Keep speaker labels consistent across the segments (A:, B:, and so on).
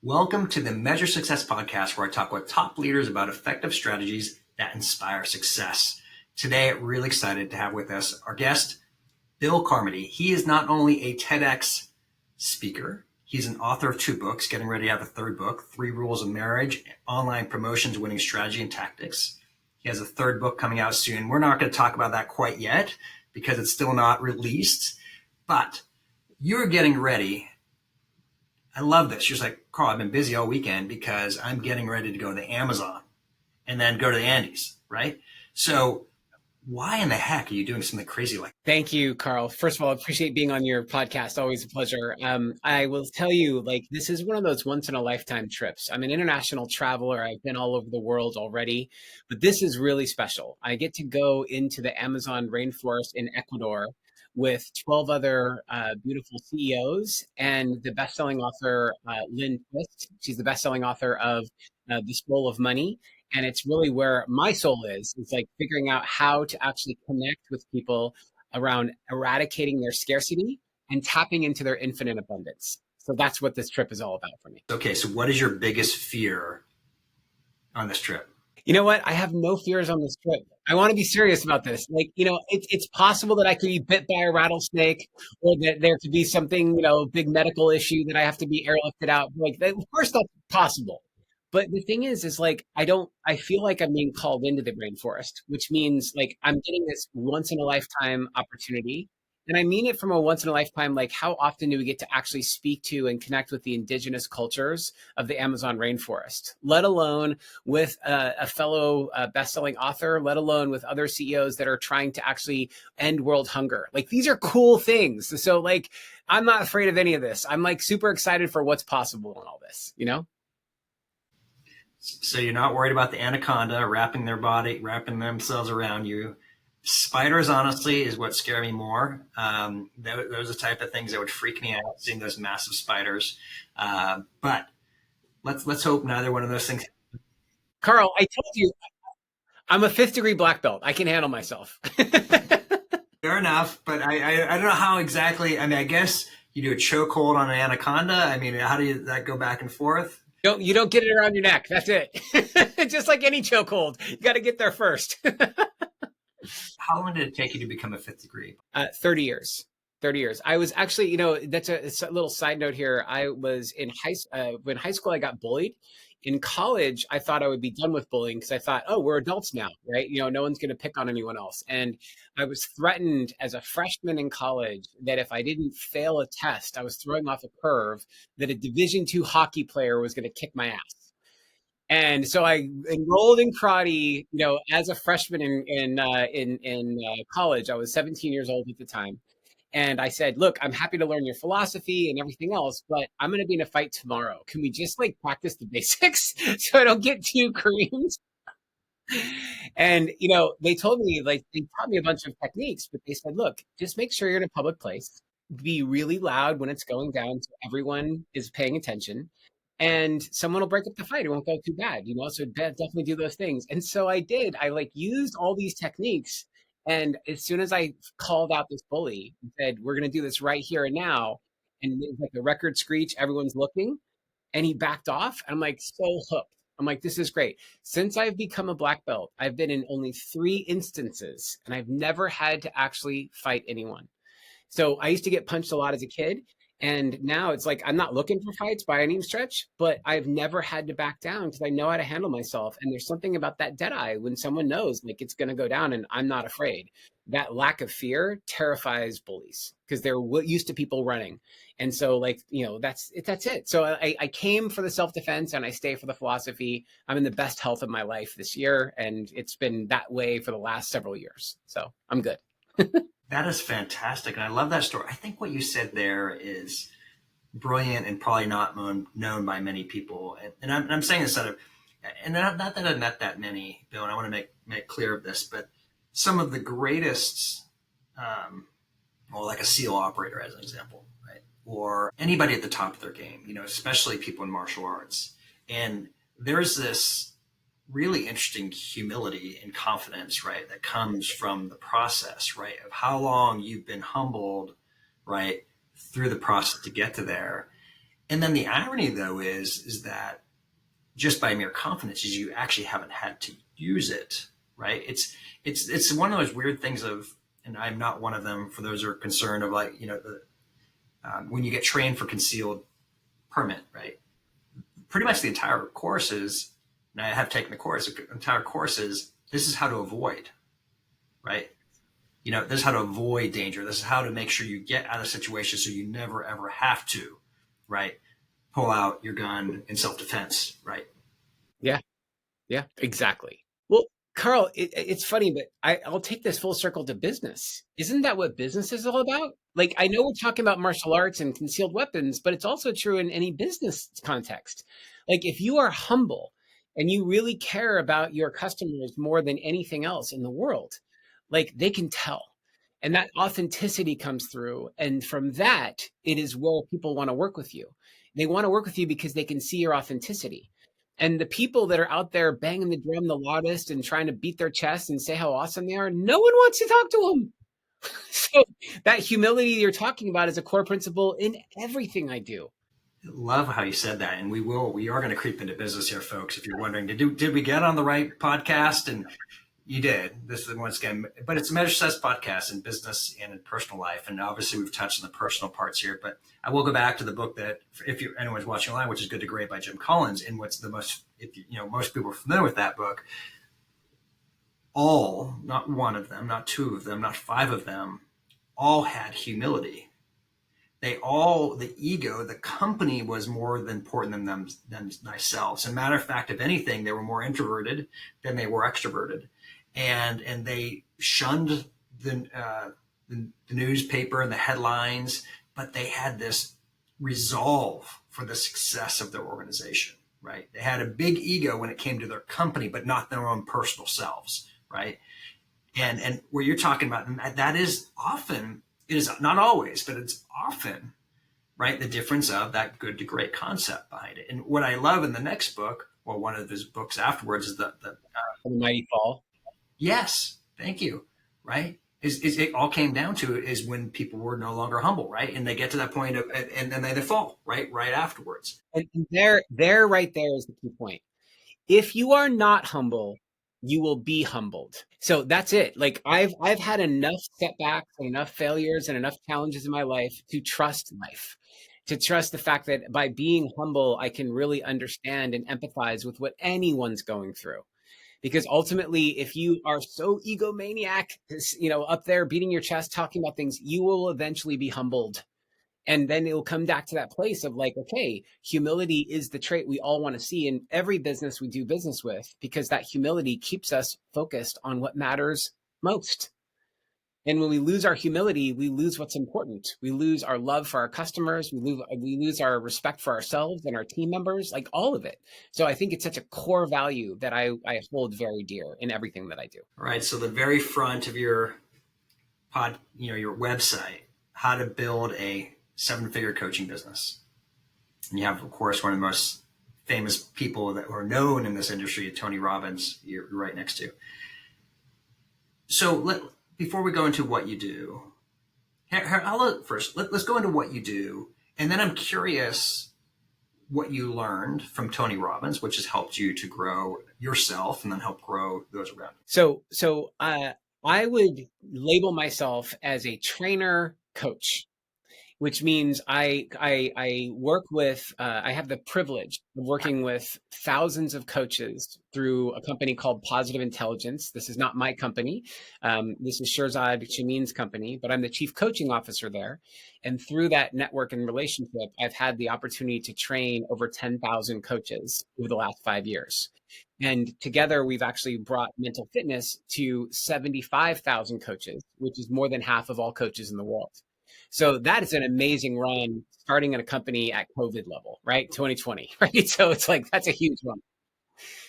A: Welcome to the Measure Success podcast, where I talk with top leaders about effective strategies that inspire success. Today, really excited to have with us our guest, Bill Carmody. He is not only a TEDx speaker, he's an author of 2 books, getting ready to have a 3rd book, 3 Rules of Marriage, Online Promotions, Winning Strategy and Tactics. He has a 3rd book coming out soon. We're not going to talk about that quite yet because it's still not released, but you're getting ready. I love this. She was like, Carl, I've been busy all weekend because I'm getting ready to go to Amazon and then go to the Andes, right? So why in the heck are you doing something crazy like that?
B: Thank you, Carl. First of all, I appreciate being on your podcast. Always a pleasure. I will tell you, this is one of those once in a lifetime trips. I'm an international traveler. I've been all over the world already, but this is really special. I get to go into the Amazon rainforest in Ecuador with 12 other beautiful CEOs and the best-selling author, Lynn Twist. She's the best-selling author of The Soul of Money. And it's really where my soul is. It's like figuring out how to actually connect with people around eradicating their scarcity and tapping into their infinite abundance. So that's what this trip is all about for me.
A: Okay, so what is your biggest fear on this trip?
B: You know what? I have no fears on this trip. I want to be serious about this. It's possible that I could be bit by a rattlesnake, or that there could be something, big medical issue that I have to be airlifted out. Of course, that's possible. But the thing is I feel like I'm being called into the rainforest, which means I'm getting this once in a lifetime opportunity. And I mean it from a once in a lifetime, how often do we get to actually speak to and connect with the indigenous cultures of the Amazon rainforest, let alone with a fellow best-selling author, let alone with other CEOs that are trying to actually end world hunger. These are cool things. So I'm not afraid of any of this. I'm super excited for what's possible in all this,
A: So you're not worried about the anaconda wrapping themselves around you. Spiders, honestly, is what scare me more. Those are the type of things that would freak me out, seeing those massive spiders. But let's hope neither one of those things.
B: Carl, I told you, I'm a 5th degree black belt. I can handle myself.
A: Fair enough, but I don't know how exactly. I mean, I guess you do a chokehold on an anaconda. I mean, how do that go back and forth?
B: You don't get it around your neck. That's it. Just like any chokehold, you got to get there first.
A: How long did it take you to become a 5th degree?
B: 30 years. 30 years. I was actually, that's it's a little side note here. I was in when high school, I got bullied. In college, I thought I would be done with bullying because I thought, oh, we're adults now, right? No one's going to pick on anyone else. And I was threatened as a freshman in college that if I didn't fail a test, I was throwing off a curve, that a Division II hockey player was going to kick my ass. And so I enrolled in karate, as a freshman in college. I was 17 years old at the time. And I said, look, I'm happy to learn your philosophy and everything else, but I'm going to be in a fight tomorrow. Can we just practice the basics so I don't get too creamed? And, they told me, they taught me a bunch of techniques, but they said, look, just make sure you're in a public place, be really loud when it's going down so everyone is paying attention, and someone will break up the fight. It won't go too bad, so definitely do those things. And so I did. I used all these techniques. And as soon as I called out this bully and said, we're going to do this right here and now, and it was like a record screech, everyone's looking, and he backed off. And I'm so hooked. I'm this is great. Since I've become a black belt, I've been in only 3 instances, and I've never had to actually fight anyone. So I used to get punched a lot as a kid. And now it's I'm not looking for fights by any stretch, but I've never had to back down because I know how to handle myself. And there's something about that dead eye when someone knows it's going to go down and I'm not afraid. That lack of fear terrifies bullies because they're used to people running. And so that's it. So I came for the self-defense and I stay for the philosophy. I'm in the best health of my life this year. And it's been that way for the last several years. So I'm good.
A: That is fantastic. And I love that story. I think what you said there is brilliant and probably not known by many people. And I'm saying this and not that I've met that many, Bill, and I want to make clear of this, but some of the greatest, like a SEAL operator as an example, right? Or anybody at the top of their game, especially people in martial arts. And there's this really interesting humility and confidence, right, that comes from the process, right, of how long you've been humbled, right, through the process to get to there. And then the irony though is that just by mere confidence is you actually haven't had to use it, right? It's one of those weird things of, and I'm not one of them for those who are concerned of like, when you get trained for concealed permit, right? Pretty much the entire course is, and I have taken the course, the entire course is, this is how to avoid, right? This is how to avoid danger. This is how to make sure you get out of situations so you never ever have to, right? Pull out your gun in self-defense, right?
B: Yeah. Yeah, exactly. Well, Carl, it's funny, but I'll take this full circle to business. Isn't that what business is all about? Like, I know we're talking about martial arts and concealed weapons, but it's also true in any business context. Like, if you are humble and you really care about your customers more than anything else in the world, like they can tell. And that authenticity comes through. And from that, it is where people want to work with you. They want to work with you because they can see your authenticity. And the people that are out there banging the drum the loudest and trying to beat their chest and say how awesome they are, no one wants to talk to them. So that humility you're talking about is a core principle in everything I do.
A: Love how you said that. And we are going to creep into business here, folks. If you're wondering, did we get on the right podcast? And you did. This is once again, but it's a Measure Success podcast in business and in personal life. And obviously we've touched on the personal parts here, but I will go back to the book that if anyone's watching online, which is Good to Great by Jim Collins. And what's the most, most people are familiar with that book, all, not one of them, not two of them, not five of them, all had humility. The ego, the company was more important than themselves. As a matter of fact, if anything, they were more introverted than they were extroverted. And they shunned the newspaper and the headlines, but they had this resolve for the success of their organization, right? They had a big ego when it came to their company, but not their own personal selves, right? And where you're talking about, that is often, it is not always, but it's often, right, the difference of that good to great concept behind it. And what I love in the next book, well, one of his books afterwards, is the
B: Mighty Fall.
A: Yes, thank you. Right? Is it all came down to is when people were no longer humble, right? And they get to that point of, and then they fall, right afterwards.
B: And there right there is the key point. If you are not humble, you will be humbled. So that's it. Like I've had enough setbacks and enough failures and enough challenges in my life to trust life. To trust the fact that by being humble, I can really understand and empathize with what anyone's going through. Because ultimately, if you are so egomaniac, up there beating your chest, talking about things, you will eventually be humbled. And then it will come back to that place of like, okay, humility is the trait we all want to see in every business we do business with, because that humility keeps us focused on what matters most. And when we lose our humility, we lose what's important. We lose our love for our customers. We lose our respect for ourselves and our team members, like all of it. So I think it's such a core value that I hold very dear in everything that I do.
A: All right. So the very front of your your website, how to build a 7-figure coaching business. And you have, of course, one of the most famous people that are known in this industry, Tony Robbins, you're right next to. So before we go into what you do, let's go into what you do. And then I'm curious what you learned from Tony Robbins, which has helped you to grow yourself and then help grow those around you.
B: So I would label myself as a trainer coach, which means I work with, I have the privilege of working with thousands of coaches through a company called Positive Intelligence. This is not my company. This is Shirzad Shamin's company, but I'm the chief coaching officer there. And through that network and relationship, I've had the opportunity to train over 10,000 coaches over the last 5 years. And together, we've actually brought mental fitness to 75,000 coaches, which is more than half of all coaches in the world. So that is an amazing run starting in a company at COVID level, right? 2020, right? So it's like, that's a huge run.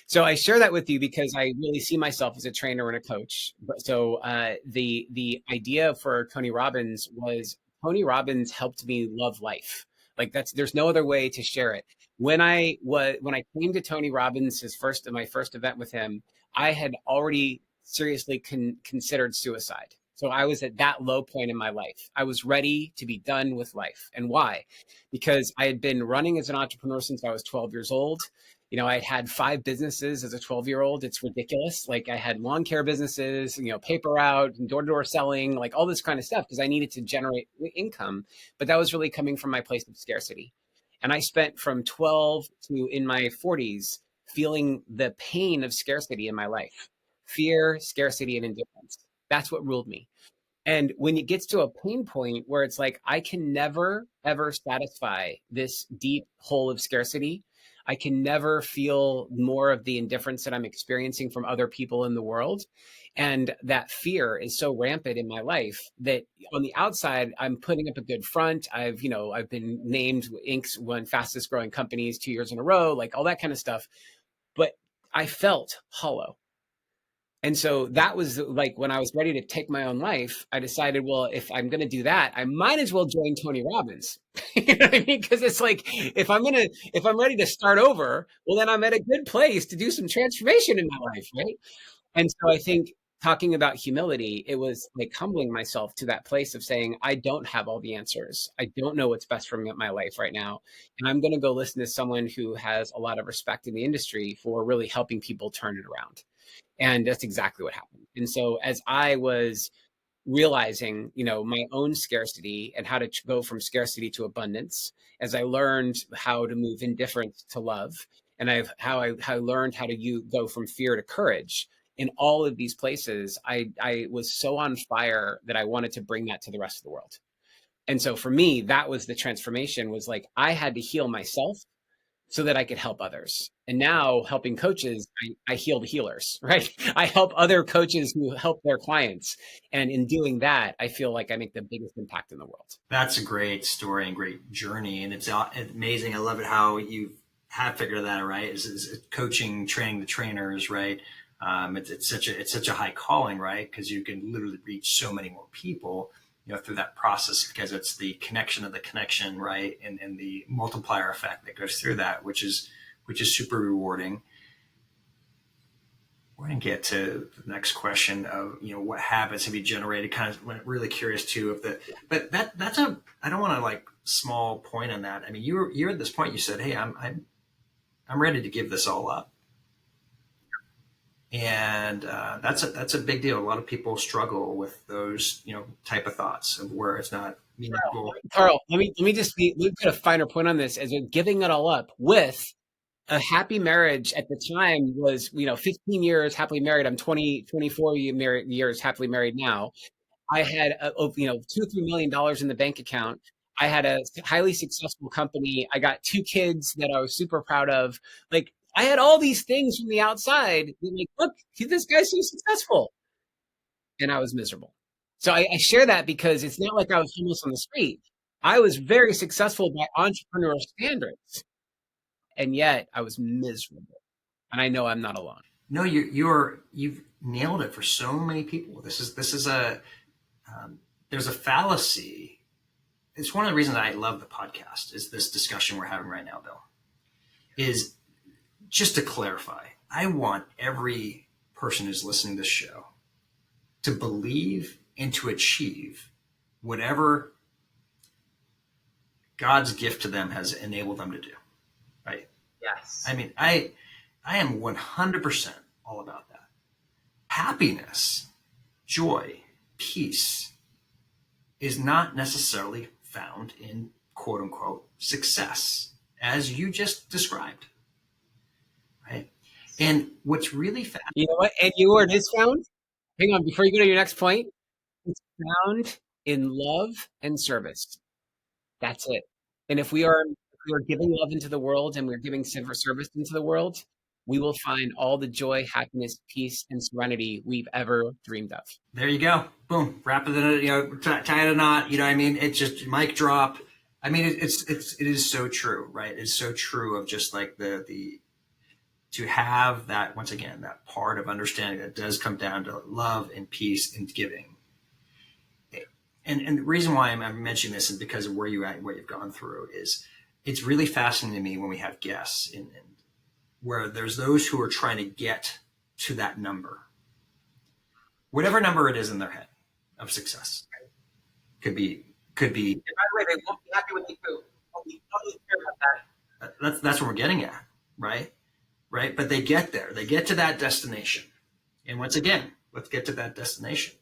B: So I share that with you because I really see myself as a trainer and a coach. But so the idea for Tony Robbins was Tony Robbins helped me love life. Like there's no other way to share it. When I came to Tony Robbins, my first event with him, I had already seriously considered suicide. So I was at that low point in my life. I was ready to be done with life. And why? Because I had been running as an entrepreneur since I was 12 years old. I had 5 businesses as a 12-year-old. It's ridiculous. Like I had lawn care businesses, paper out and door-to-door selling, like all this kind of stuff because I needed to generate income. But that was really coming from my place of scarcity. And I spent from 12 to in my 40s feeling the pain of scarcity in my life. Fear, scarcity, and indifference. That's what ruled me. And when it gets to a pain point where it's like, I can never, ever satisfy this deep hole of scarcity, I can never feel more of the indifference that I'm experiencing from other people in the world. And that fear is so rampant in my life that on the outside, I'm putting up a good front. I've been named Inc.'s one fastest growing companies 2 years in a row, like all that kind of stuff. But I felt hollow. And so that was like when I was ready to take my own life, I decided, well, if I'm going to do that, I might as well join Tony Robbins. You know what I mean? Because it's like, if I'm ready to start over, well, then I'm at a good place to do some transformation in my life. Right. And so I think talking about humility, it was like humbling myself to that place of saying, I don't have all the answers. I don't know what's best for me in my life right now. And I'm going to go listen to someone who has a lot of respect in the industry for really helping people turn it around. And that's exactly what happened. And so as I was realizing, my own scarcity and how to go from scarcity to abundance, as I learned how to move indifference to love, and how I learned how to go from fear to courage. In all of these places, I was so on fire that I wanted to bring that to the rest of the world. And so for me, that was the transformation, was like, I had to heal myself so that I could help others. And now helping coaches, I heal the healers, right? I help other coaches who help their clients. And in doing that, I feel like I make the biggest impact in the world.
A: That's a great story and great journey. And it's amazing. I love it how you have figured that out, right? Is coaching, training the trainers, right? It's such a high calling, right? Because you can literally reach so many more people, through that process, because it's the connection of the connection, right? And the multiplier effect that goes through that, which is super rewarding. We're going to get to the next question of, what habits have you generated? Kind of really curious too of that, but I don't want to like small point on that. I mean, you're at this point, you said, hey, I'm ready to give this all up. And that's a big deal. A lot of people struggle with those, type of thoughts of where it's not meaningful.
B: Carl, let me put a finer point on this as giving it all up with a happy marriage at the time was, 15 years happily married. I'm 24 years happily married now. I had, $2-3 million in the bank account. I had a highly successful company. I got 2 kids that I was super proud of. Like, I had all these things from the outside. Like, look, this guy's so successful. And I was miserable. So I share that because it's not like I was homeless on the street. I was very successful by entrepreneurial standards. And yet I was miserable. And I know I'm not alone.
A: No, you've nailed it for so many people. This is there's a fallacy. It's one of the reasons I love the podcast is this discussion we're having right now, Bill. Is just to clarify, I want every person who's listening to this show to believe and to achieve whatever God's gift to them has enabled them to do. Right?
B: Yes.
A: I mean, I am 100% all about that. Happiness, joy, peace is not necessarily found in quote unquote success, as you just described. Right? And what's really fascinating.
B: You know what? And you know where it is found? Hang on, before you go to your next point, it's found in love and service. That's it. And if we are giving love into the world and we're giving service into the world, we will find all the joy, happiness, peace, and serenity we've ever dreamed of.
A: There you go. Boom. Wrap it in, tie it a knot. I mean, it's just mic drop. I mean, it is so true, right? It's so true of just like the to have that, once again, that part of understanding that does come down to love and peace and giving. And the reason why I'm mentioning this is because of where you're at and what you've gone through. Is it's really fascinating to me when we have guests and where there's those who are trying to get to that number, whatever number it is in their head. of success. Could be.
B: And by the way, they won't be happy when they do. But we totally care about that.
A: That's what we're getting at, right? Right. But they get there. They get to that destination. And once again, let's get to that destination.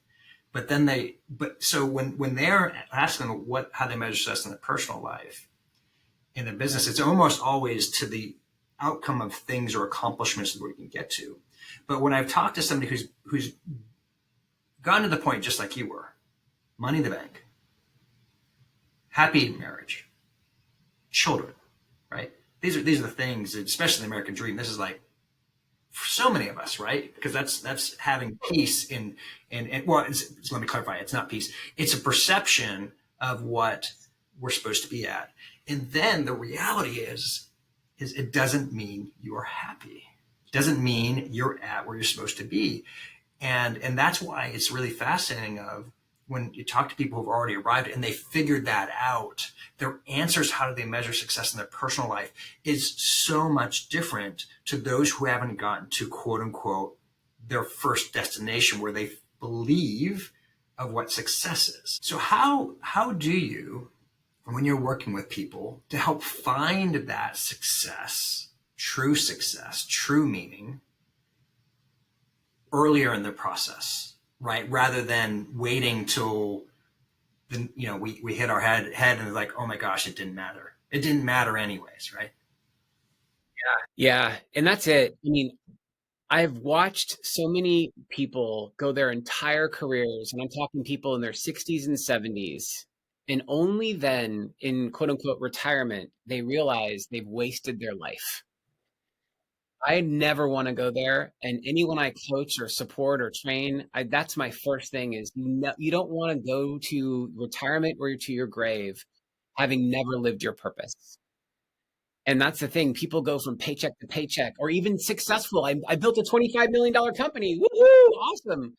A: But then so when they're asking how they measure success in their personal life, in the business, it's almost always to the outcome of things or accomplishments that we can get to. But when I've talked to somebody who's gotten to the point just like you were, money in the bank, happy marriage, children, right? These are the things, especially the American dream. This is like for so many of us, right? Because that's having peace in well, let me clarify. It's not peace. It's a perception of what we're supposed to be at. And then the reality is it doesn't mean you are happy. It doesn't mean you're at where you're supposed to be. And that's why it's really fascinating of when you talk to people who've already arrived and they figured that out, their answers, how do they measure success in their personal life, is so much different to those who haven't gotten to quote unquote their first destination where they believe of what success is. So how do you, when you're working with people, to help find that success, true meaning earlier in the process, right? Rather than waiting till we hit our head and it's like, oh my gosh, it didn't matter. It didn't matter anyways, right?
B: Yeah. And that's it. I mean, I've watched so many people go their entire careers, and I'm talking people in their 60s and 70s. And only then, in quote unquote retirement, they realize they've wasted their life. I never want to go there. And anyone I coach or support or train, that's my first thing is you don't want to go to retirement or to your grave having never lived your purpose. And that's the thing. People go from paycheck to paycheck or even successful. I built a $25 million company. Woohoo! Awesome.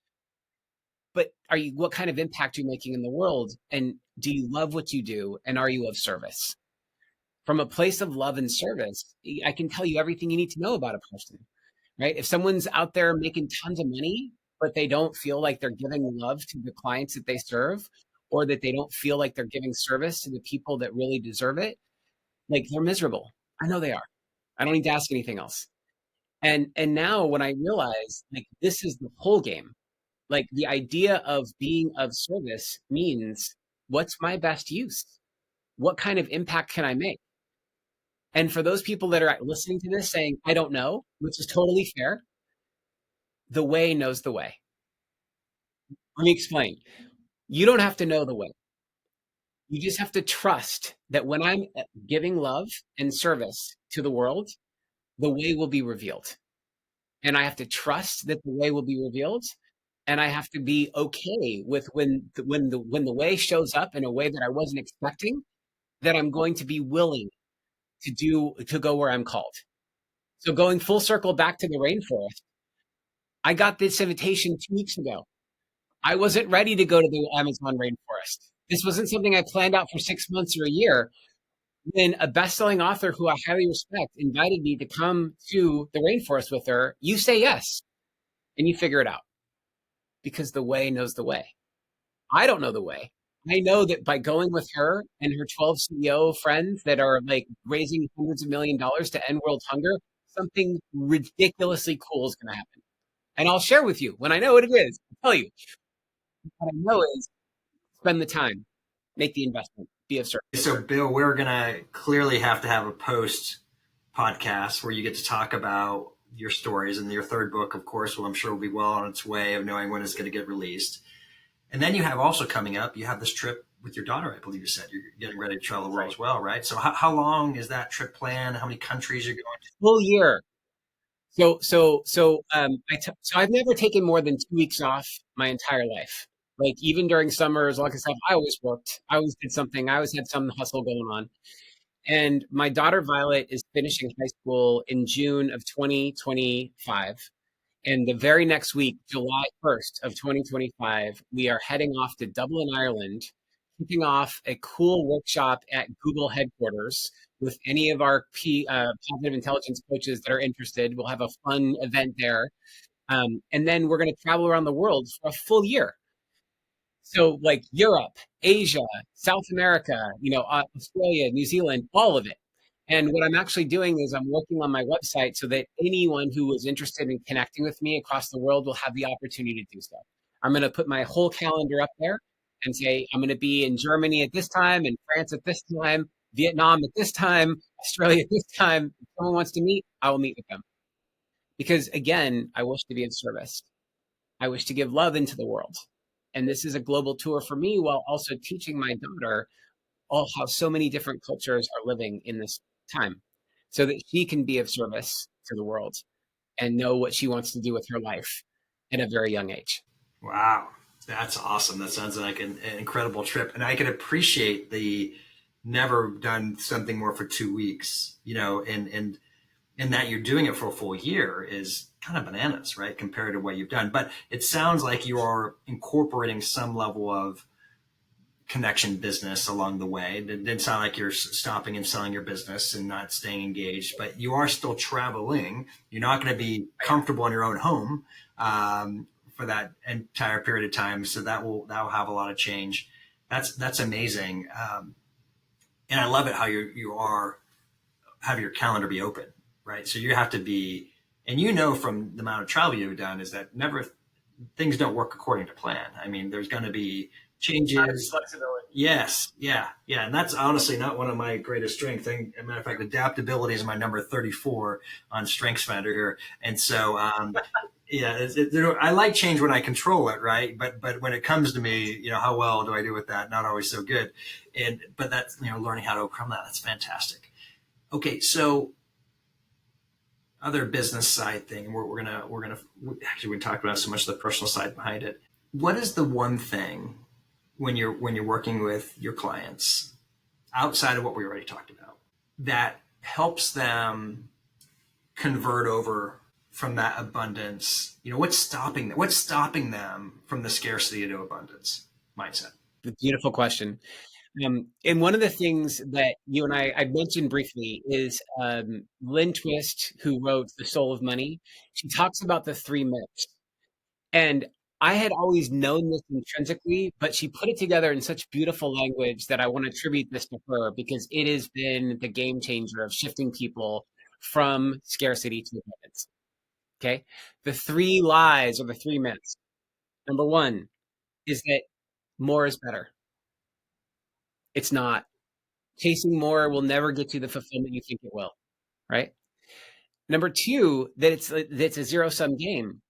B: But what kind of impact are you making in the world? And do you love what you do? And are you of service? From a place of love and service, I can tell you everything you need to know about a person, right? If someone's out there making tons of money, but they don't feel like they're giving love to the clients that they serve, or that they don't feel like they're giving service to the people that really deserve it, like they're miserable. I know they are. I don't need to ask anything else. And now when I realize like this is the whole game, like the idea of being of service means what's my best use? What kind of impact can I make? And for those people that are listening to this saying, I don't know, which is totally fair, the way knows the way. Let me explain. You don't have to know the way. You just have to trust that when I'm giving love and service to the world, the way will be revealed. And I have to trust that the way will be revealed. And I have to be okay with when the way shows up in a way that I wasn't expecting, that I'm going to be willing to go where I'm called. So going full circle back to the rainforest, I got this invitation 2 weeks ago. I wasn't ready to go to the Amazon rainforest. This wasn't something I planned out for 6 months or a year. When a best-selling author who I highly respect invited me to come to the rainforest with her, you say yes and you figure it out because the way knows the way. I don't know the way. I know that by going with her and her 12 CEO friends that are like raising hundreds of $1 millions to end world hunger, something ridiculously cool is going to happen. And I'll share with you when I know what it is. I'll tell you. What I know is spend the time, make the investment, be of service.
A: So, Bill, we're going to clearly have to have a post podcast where you get to talk about your stories, and your third book, of course, I'm sure will be well on its way of knowing when it's going to get released. And then you have also coming up, you have this trip with your daughter, I believe you said. You're getting ready to travel the world as well, right? So how long is that trip planned? How many countries you're going to?
B: Full year. So I've never taken more than 2 weeks off my entire life. Like even during summers, like I said, I always worked. I always did something. I always had some hustle going on. And my daughter Violet is finishing high school in June of 2025. And the very next week, July 1st of 2025, we are heading off to Dublin, Ireland, kicking off a cool workshop at Google headquarters with any of our positive intelligence coaches that are interested. We'll have a fun event there. And then we're going to travel around the world for a full year. So like Europe, Asia, South America, Australia, New Zealand, all of it. And what I'm actually doing is I'm working on my website so that anyone who is interested in connecting with me across the world will have the opportunity to do so. I'm going to put my whole calendar up there and say, I'm going to be in Germany at this time, in France at this time, Vietnam at this time, Australia at this time. If someone wants to meet, I will meet with them. Because again, I wish to be in service. I wish to give love into the world. And this is a global tour for me while also teaching my daughter all how so many different cultures are living in this time so that she can be of service to the world and know what she wants to do with her life at a very young age.
A: Wow, that's awesome. That sounds like an incredible trip, and I can appreciate the never done something more for 2 weeks. And that you're doing it for a full year is kind of bananas, right? Compared to what you've done. But it sounds like you are incorporating some level of connection business along the way. It didn't sound like you're stopping and selling your business and not staying engaged, but you are still traveling. You're not going to be comfortable in your own home for that entire period of time. So that will have a lot of change. That's amazing. And I love it how you have your calendar be open, right? So you have to be, and from the amount of travel you've done is that never things don't work according to plan. I mean, there's going to be changes.
B: Flexibility.
A: Yes. Yeah. Yeah. And that's honestly not one of my greatest strengths. As a matter of fact, adaptability is my number 34 on StrengthsFinder here. And so, yeah, I like change when I control it, right? But when it comes to me, how well do I do with that? Not always so good. But that's, learning how to overcome that. That's fantastic. Okay. So other business side thing, we're gonna actually, we talked about so much of the personal side behind it. What is the one thing when you're working with your clients outside of what we already talked about that helps them convert over from that abundance? What's stopping them from the scarcity to abundance mindset?
B: Beautiful question. And one of the things that you and I mentioned briefly is Lynn Twist, who wrote The Soul of Money. She talks about the three myths. And I had always known this intrinsically, but she put it together in such beautiful language that I want to attribute this to her because it has been the game changer of shifting people from scarcity to abundance. Okay. The three lies or the three myths. Number one is that more is better. It's not. Chasing more will never get you the fulfillment you think it will. Right. Number two, that it's a zero sum game.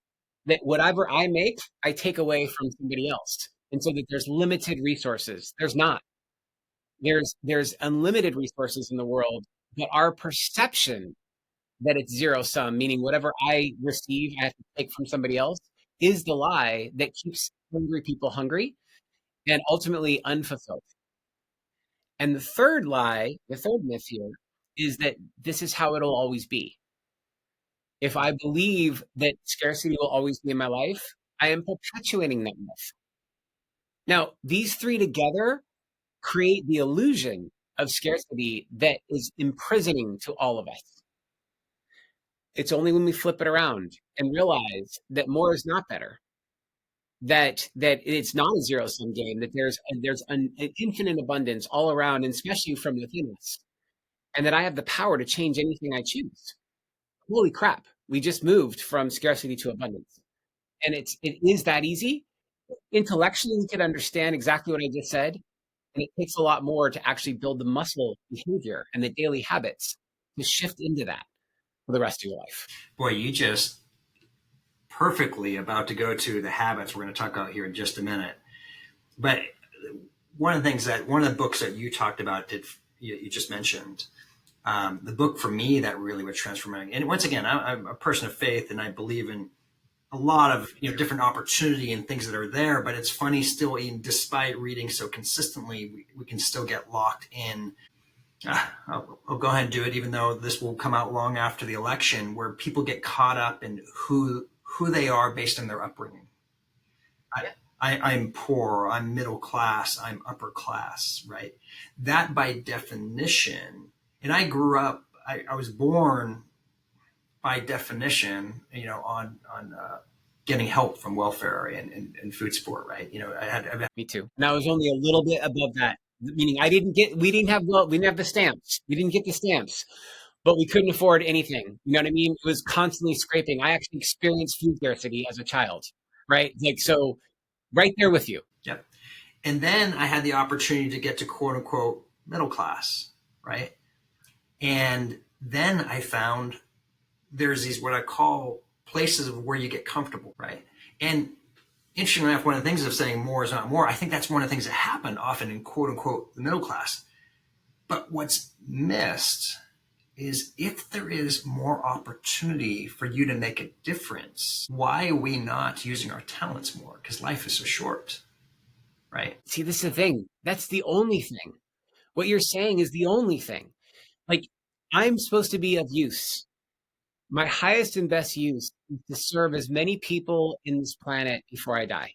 B: That whatever I make, I take away from somebody else. And so that there's limited resources. There's not. There's unlimited resources in the world, but our perception that it's zero sum, meaning whatever I receive, I have to take from somebody else, is the lie that keeps hungry people hungry and ultimately unfulfilled. And the third lie, the third myth here, is that this is how it'll always be. If I believe that scarcity will always be in my life, I am perpetuating that myth. Now, these three together create the illusion of scarcity that is imprisoning to all of us. It's only when we flip it around and realize that more is not better, that it's not a zero sum game, that there's an infinite abundance all around, and especially from within us, and that I have the power to change anything I choose. Holy crap! We just moved from scarcity to abundance, and it is that easy. Intellectually, we could understand exactly what I just said, and it takes a lot more to actually build the muscle behavior and the daily habits to shift into that for the rest of your life.
A: Boy, you just perfectly about to go to the habits we're going to talk about here in just a minute. But one of the books that you talked about, you just mentioned, the book for me that really was transforming. And once again, I'm a person of faith, and I believe in a lot of different opportunity and things that are there. But it's funny still, even despite reading so consistently, we can still get locked in. I'll go ahead and do it, even though this will come out long after the election, where people get caught up in who they are based on their upbringing. I'm poor, I'm middle class, I'm upper class, right? That by definition, and I grew up, I was born by definition, on getting help from welfare and food support, right?
B: Me too. And I was only a little bit above that, meaning we didn't have, well, we didn't have the stamps. We didn't get the stamps, but we couldn't afford anything. You know what I mean? It was constantly scraping. I actually experienced food scarcity as a child, right? Like, so right there with you.
A: Yep. And then I had the opportunity to get to quote unquote middle class, right? And then I found there's these what I call places of where you get comfortable, right? And interestingly enough, one of the things of saying more is not more, I think that's one of the things that happen often in quote unquote the middle class. But what's missed is if there is more opportunity for you to make a difference, why are we not using our talents more? Because life is so short, right?
B: See, this is the thing. That's the only thing. What you're saying is the only thing. Like, I'm supposed to be of use. My highest and best use is to serve as many people in this planet before I die.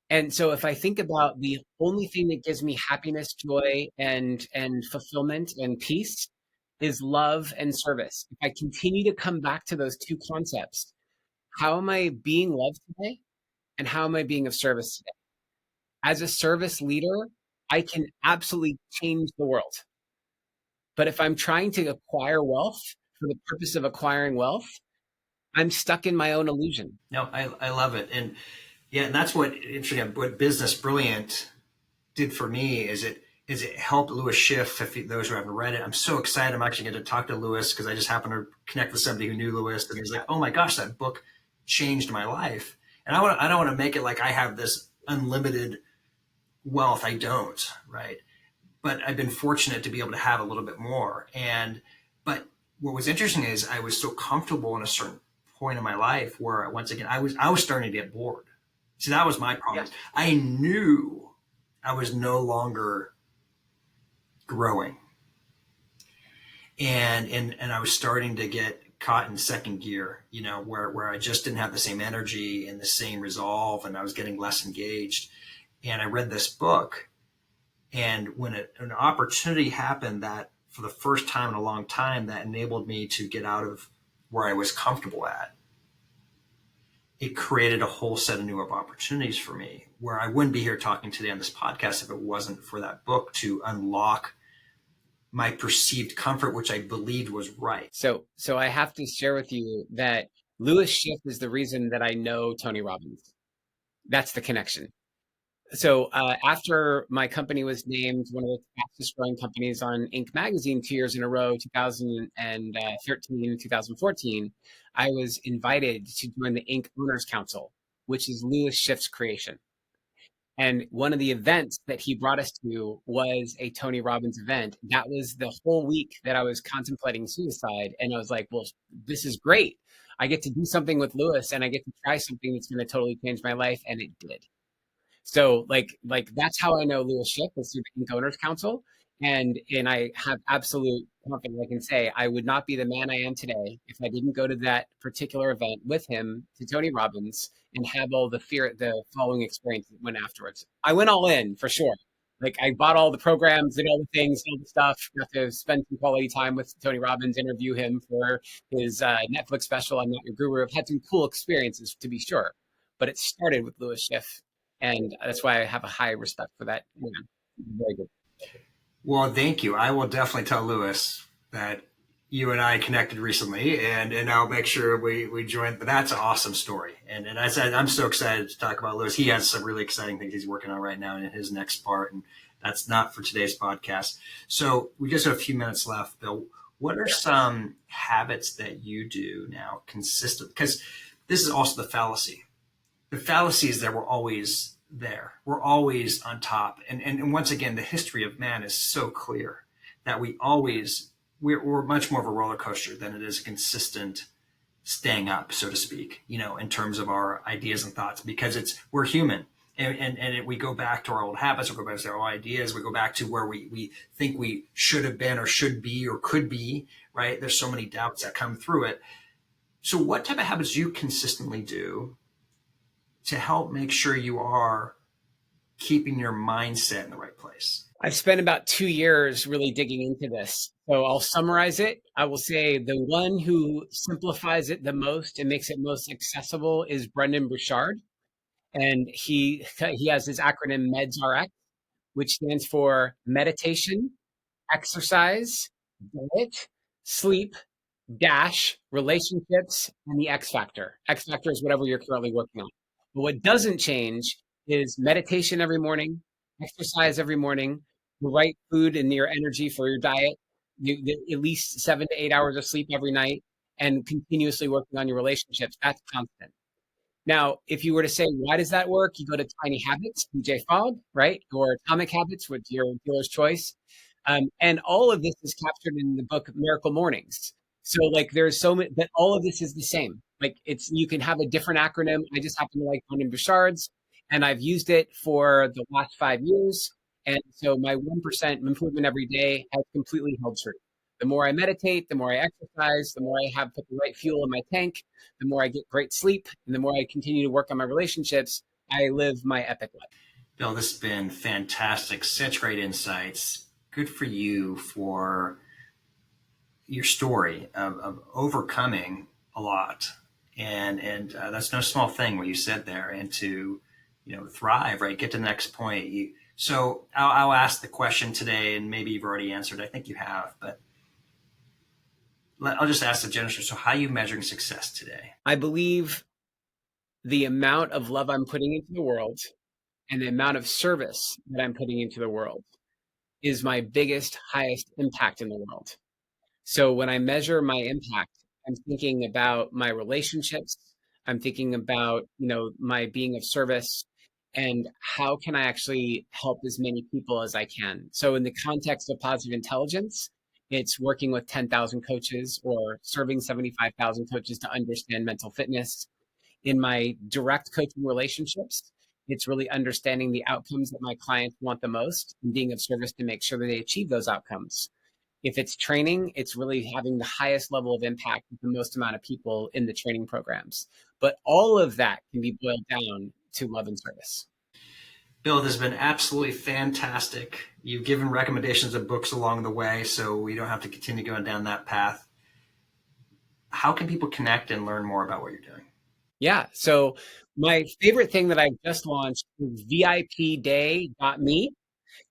B: And so if I think about the only thing that gives me happiness, joy, and fulfillment and peace is love and service. If I continue to come back to those two concepts, how am I being loved today? And how am I being of service today? As a service leader, I can absolutely change the world. But if I'm trying to acquire wealth for the purpose of acquiring wealth, I'm stuck in my own illusion.
A: No, I love it. And yeah, and that's what Business Brilliant did for me is it helped Lewis Schiff, those who haven't read it. I'm so excited. I'm actually going to talk to Lewis because I just happened to connect with somebody who knew Lewis, and he's like, oh my gosh, that book changed my life. And I don't want to make it like I have this unlimited wealth. I don't, right? But I've been fortunate to be able to have a little bit more. But what was interesting is I was so comfortable in a certain point in my life where once again I was starting to get bored. See, that was my problem.
B: Yeah.
A: I knew I was no longer growing, and I was starting to get caught in second gear. Where I just didn't have the same energy and the same resolve, and I was getting less engaged. And I read this book, and when an opportunity happened that for the first time in a long time that enabled me to get out of where I was comfortable at, it created a whole set of new opportunities for me where I wouldn't be here talking today on this podcast if it wasn't for that book to unlock my perceived comfort, which I believed was right.
B: So I have to share with you that Lewis Schiff is the reason that I know Tony Robbins. That's the connection. So after my company was named one of the fastest growing companies on Inc. magazine 2 years in a row, 2013, 2014, I was invited to join the Inc. Owners Council, which is Lewis Schiff's creation. And one of the events that he brought us to was a Tony Robbins event. That was the whole week that I was contemplating suicide. And I was like, well, this is great. I get to do something with Lewis and I get to try something that's going to totally change my life. And it did. So like that's how I know Lewis Schiff is through the Inc. Owners Council. And I have absolute confidence. I can say I would not be the man I am today if I didn't go to that particular event with him to Tony Robbins and have all the following experience that went afterwards. I went all in for sure. Like I bought all the programs, did all the things, all the stuff. Got to spend some quality time with Tony Robbins, interview him for his Netflix special. I'm Not Your Guru. I've had some cool experiences to be sure, but it started with Lewis Schiff, and that's why I have a high respect for that man. Very good.
A: Well, thank you. I will definitely tell Lewis that you and I connected recently, and I'll make sure we join. But that's an awesome story, and I said I'm so excited to talk about Lewis. He has some really exciting things he's working on right now in his next part, and that's not for today's podcast. So we just have a few minutes left, Bill. What are some habits that you do now consistent? Because this is also the fallacy. The fallacy is that we're always there. We're always on top. And once again, the history of man is so clear that we're much more of a roller coaster than it is a consistent staying up, so to speak, in terms of our ideas and thoughts, because we're human. And we go back to our old habits, we go back to our old ideas, we go back to where we think we should have been or should be or could be, right? There's so many doubts that come through it. So what type of habits do you consistently do to help make sure you are keeping your mindset in the right place?
B: I've spent about 2 years really digging into this. So I'll summarize it. I will say the one who simplifies it the most and makes it most accessible is Brendan Burchard. And he has his acronym MEDS-RX, which stands for meditation, exercise, diet, sleep, dash, relationships, and the X factor. X factor is whatever you're currently working on. But what doesn't change is meditation every morning, exercise every morning, the right food and your energy for your diet, at least 7 to 8 hours of sleep every night, and continuously working on your relationships. That's constant. Now, if you were to say, why does that work? You go to Tiny Habits, DJ Fogg, right? Or Atomic Habits with your dealer's choice. And all of this is captured in the book Miracle Mornings. So like there's so many, but all of this is the same. Like it's, you can have a different acronym. I just happen to like Brendan Burchard's, and I've used it for the last 5 years. And so my 1% improvement every day has completely held true. The more I meditate, the more I exercise, the more I have put the right fuel in my tank, the more I get great sleep, and the more I continue to work on my relationships, I live my epic life.
A: Bill, this has been fantastic. Such great insights. Good for you for your story of overcoming a lot. And that's no small thing what you said there. And to, thrive, right? Get to the next point. So I'll ask the question today, and maybe you've already answered. I think you have, but I'll just ask the general. So how are you measuring success today?
B: I believe the amount of love I'm putting into the world and the amount of service that I'm putting into the world is my biggest, highest impact in the world. So when I measure my impact, I'm thinking about my relationships. I'm thinking about, my being of service and how can I actually help as many people as I can. So in the context of positive intelligence, it's working with 10,000 coaches or serving 75,000 coaches to understand mental fitness. In my direct coaching relationships, it's really understanding the outcomes that my clients want the most and being of service to make sure that they achieve those outcomes. If it's training, it's really having the highest level of impact with the most amount of people in the training programs. But all of that can be boiled down to love and service.
A: Bill, this has been absolutely fantastic. You've given recommendations of books along the way, so we don't have to continue going down that path. How can people connect and learn more about what you're doing?
B: Yeah. So my favorite thing that I've just launched is VIPday.me,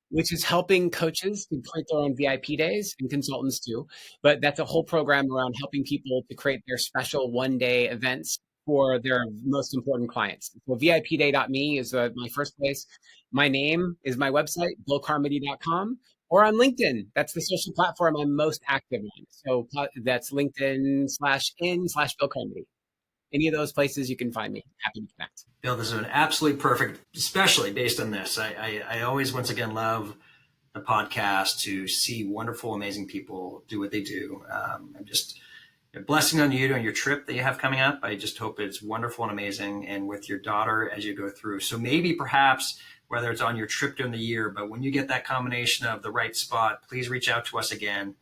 B: which is helping coaches to create their own VIP days and consultants too. But that's a whole program around helping people to create their special one-day events for their most important clients. So VIPday.me is my first place. My name is my website, billcarmody.com, or on LinkedIn. That's the social platform I'm most active on. So that's LinkedIn/in/Bill Carmody. Any of those places you can find me. Happy to connect.
A: Bill, this is an absolutely perfect, especially based on this. I always, once again, love the podcast to see wonderful, amazing people do what they do. I'm just a blessing on you and your trip that you have coming up. I just hope it's wonderful and amazing, and with your daughter as you go through. So maybe perhaps whether it's on your trip during the year, but when you get that combination of the right spot, please reach out to us again.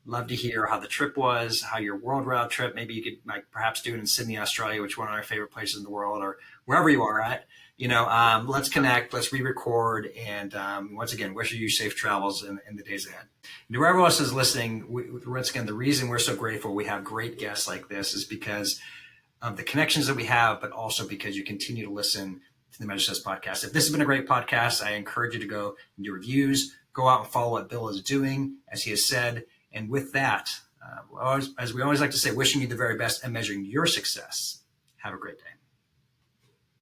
A: Love to hear how the trip was, how your world route trip. Maybe you could perhaps do it in Sydney, Australia, which is one of our favorite places in the world, or wherever you are at. Let's connect, let's re-record, and once again, wish you safe travels in the days ahead. And to whoever else is listening, once again, the reason we're so grateful we have great guests like this is because of the connections that we have, but also because you continue to listen to the Measure Success podcast. If this has been a great podcast, I encourage you to go and do reviews, go out and follow what Bill is doing, as he has said. And with that, as we always like to say, wishing you the very best and measuring your success. Have a great day.